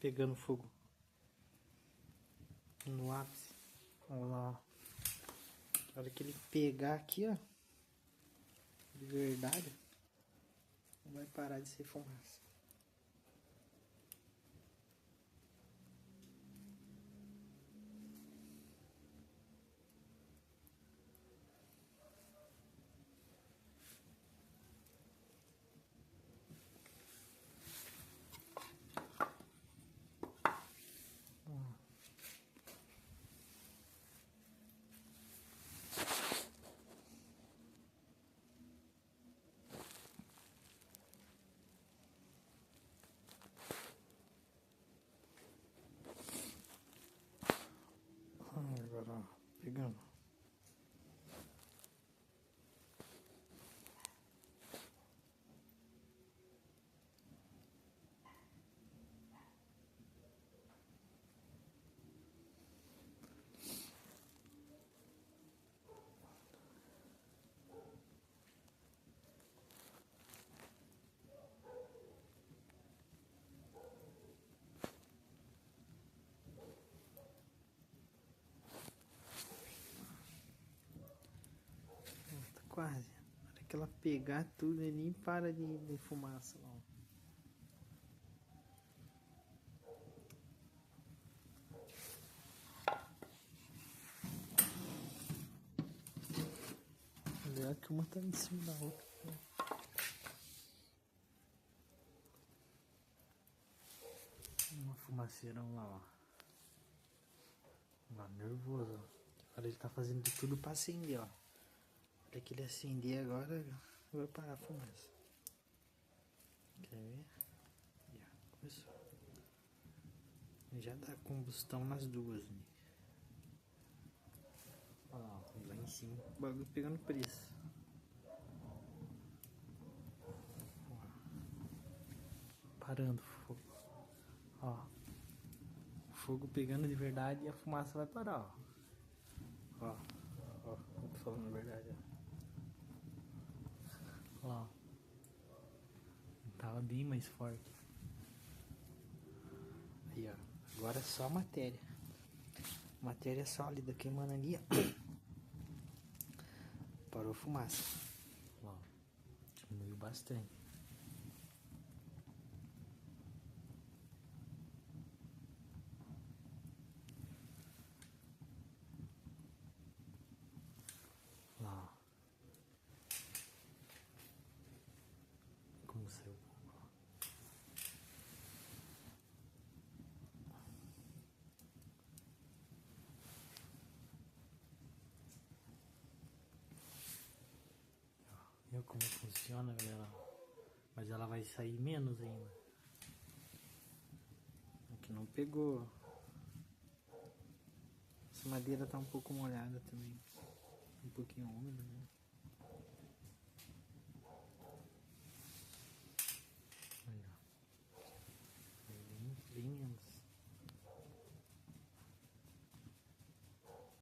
pegando fogo no ápice. Vamos lá, ó. Na hora que ele pegar aqui, ó, de verdade, não vai parar de ser fumaça. Agora, ó, pegando. Tá quase. Na hora que ela pegar tudo, ele nem para de fumaça, não. Olha que uma tá em cima da outra. Uma fumaceirão lá, ó. Lá, nervoso, ó. Agora ele tá fazendo de tudo pra acender, ó. Olha que ele acender agora, vai parar a fumaça. Quer ver? Já começou. Já dá combustão nas duas, né? Olha lá em cima, o bagulho pegando preço. Parando o fogo. Ó. O fogo pegando de verdade e a fumaça vai parar, ó. Ó. Ó. Eu tô falando a verdade, ó. Ó. Tava bem mais forte. Aí, ó. Agora é só matéria. Matéria sólida queimando ali, ó. Parou a fumaça. Ó. Diminuiu bastante. Ó. Como saiu. Viu como funciona, galera? Mas ela vai sair menos ainda. Aqui não pegou. Essa madeira tá um pouco molhada também. Um pouquinho úmida, né?